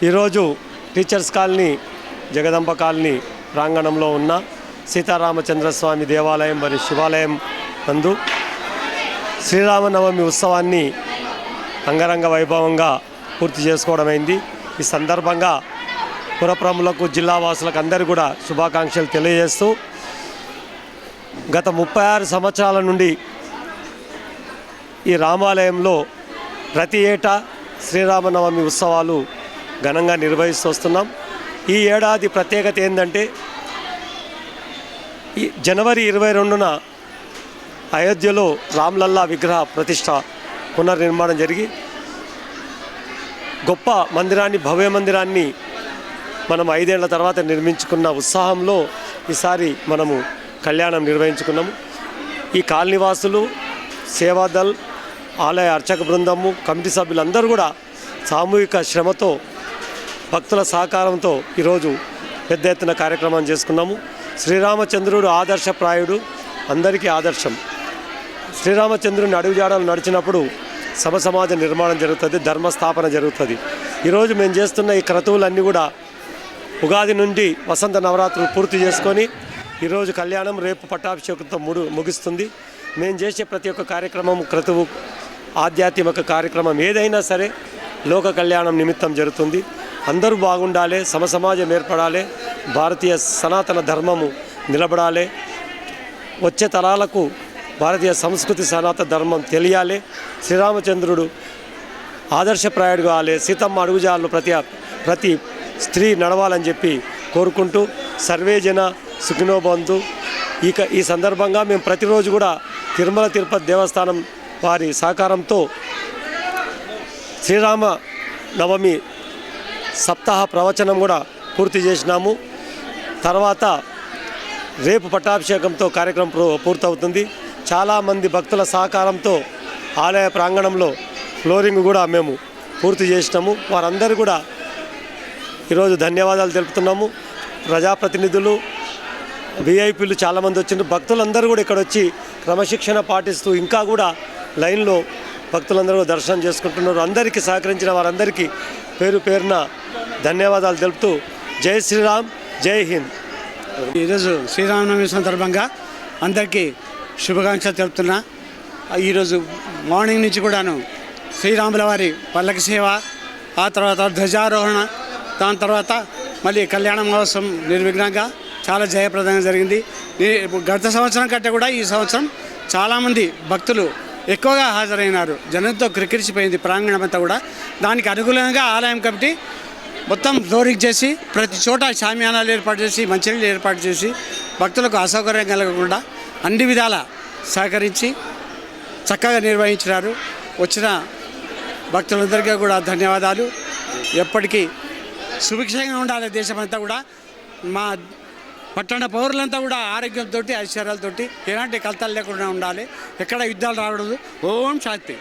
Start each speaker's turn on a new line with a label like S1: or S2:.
S1: ఈరోజు teachers colony Jagadamba colony ప్రాంగణంలో ఉన్న సీతారామచంద్రస్వామి దేవాలయం మరియు శివాలయం నందు శ్రీరామనవమి ఉత్సవాన్ని అంగరంగ వైభవంగా పూర్తి చేసుకోవడమైంది. ఈ సందర్భంగా పురప్రములకు జిల్లా వాసులకు అందరూ కూడా శుభాకాంక్షలు తెలియజేస్తూ గత 36 సంవత్సరాల నుండి ఈ రామాలయంలో ప్రతి ఏటా శ్రీరామనవమి ఉత్సవాలు ఘనంగా నిర్వహిస్తూ వస్తున్నాం. ఈ ఏడాది ప్రత్యేకత ఏంటంటే ఈ జనవరి 22న అయోధ్యలో రామ్లల్లా విగ్రహ ప్రతిష్ట పునర్నిర్మాణం జరిగి గొప్ప మందిరాన్ని, భవ్య మందిరాన్ని మనం 5 ఏళ్ల తర్వాత నిర్మించుకున్న ఉత్సాహంలో ఈసారి మనము కళ్యాణం నిర్వహించుకున్నాము. ఈ కాలనీవాసులు, సేవాదల్, ఆలయ అర్చక బృందము, కమిటీ సభ్యులందరూ కూడా సామూహిక శ్రమతో భక్తుల సహకారంతో ఈరోజు పెద్ద ఎత్తున కార్యక్రమం చేసుకున్నాము. శ్రీరామచంద్రుడు ఆదర్శప్రాయుడు, అందరికీ ఆదర్శం. శ్రీరామచంద్రుని అడుగుజాడలు నడిచినప్పుడు సమసమాజ నిర్మాణం జరుగుతుంది, ధర్మస్థాపన జరుగుతుంది. ఈరోజు మేము చేస్తున్న ఈ క్రతువులన్నీ కూడా ఉగాది నుండి వసంత నవరాత్రులు పూర్తి చేసుకొని ఈరోజు కళ్యాణం, రేపు పట్టాభిషేకంతో ముగిస్తుంది. మేము చేసే ప్రతి ఒక్క కార్యక్రమం, క్రతువు, ఆధ్యాత్మిక కార్యక్రమం ఏదైనా సరే లోక కళ్యాణం నిమిత్తం జరుగుతుంది. అందరూ బాగుండాలి, సమసమాజం ఏర్పడాలి, భారతీయ సనాతన ధర్మము నిలబడాలి, వచ్చే తరాలకు భారతీయ సంస్కృతి సనాతన ధర్మం తెలియాలి, శ్రీరామచంద్రుడు ఆదర్శప్రాయుడు కావాలి, సీతమ్మ అడుగుజాడలు ప్రతి స్త్రీ నడవాలని చెప్పి కోరుకుంటూ సర్వే జన సుఖినో భవంతు. ఈ సందర్భంగా మేము ప్రతిరోజు కూడా తిరుమల తిరుపతి దేవస్థానం వారి సహకారంతో శ్రీరామ నవమి సప్తాహ ప్రవచనం కూడా పూర్తి చేసినాము. తర్వాత రేపు పట్టాభిషేకంతో కార్యక్రమం పూర్తవుతుంది. చాలామంది భక్తుల సహకారంతో ఆలయ ప్రాంగణంలో ఫ్లోరింగ్ కూడా మేము పూర్తి చేసినాము. వారందరూ కూడా ఈరోజు ధన్యవాదాలు తెలుపుతున్నాము. ప్రజాప్రతినిధులు, విఐపీలు చాలామంది వచ్చిండ్రు. భక్తులందరూ కూడా ఇక్కడ వచ్చి క్రమశిక్షణ పాటిస్తూ ఇంకా కూడా లైన్లో భక్తులందరూ దర్శనం చేసుకుంటున్నారు. అందరికీ సహకరించిన వారందరికీ పేరు పేరున ధన్యవాదాలు తెలుపుతూ జై శ్రీరామ్, జై హింద్.
S2: ఈరోజు శ్రీరామనవమి సందర్భంగా అందరికీ శుభాకాంక్షలు తెలుపుతున్నా. ఈరోజు మార్నింగ్ నుంచి కూడాను శ్రీరాముల వారి పల్లకి సేవ, ఆ తర్వాత ధ్వజారోహణ, దాని తర్వాత మళ్ళీ కళ్యాణ మహోత్సవం నిర్విఘ్నంగా చాలా జయప్రదంగా జరిగింది. గత సంవత్సరం కంటే కూడా ఈ సంవత్సరం చాలామంది భక్తులు ఎక్కువగా హాజరైనారు. జనంతో క్రికిరిసిపోయింది ప్రాంగణం అంతా కూడా. దానికి అనుకూలంగా ఆలయం కమిటీ మొత్తం ఫ్లోరింగ్ చేసి ప్రతి చోట షామియానాలు ఏర్పాటు చేసి, మంచినీళ్ళు ఏర్పాటు చేసి భక్తులకు అసౌకర్యం కలగకుండా అన్ని విధాల సహకరించి చక్కగా నిర్వహించినారు. వచ్చిన భక్తులందరికీ కూడా ధన్యవాదాలు. ఎప్పటికీ సుభిక్షంగా ఉండాలి దేశమంతా కూడా. మా పట్టణ పౌరులంతా కూడా ఆరోగ్యంతో, ఐశ్వర్యాలతోటి ఎలాంటి కలతలు లేకుండా ఉండాలి. ఎక్కడ యుద్ధాలు రాకూడదు. ఓం శాంతి.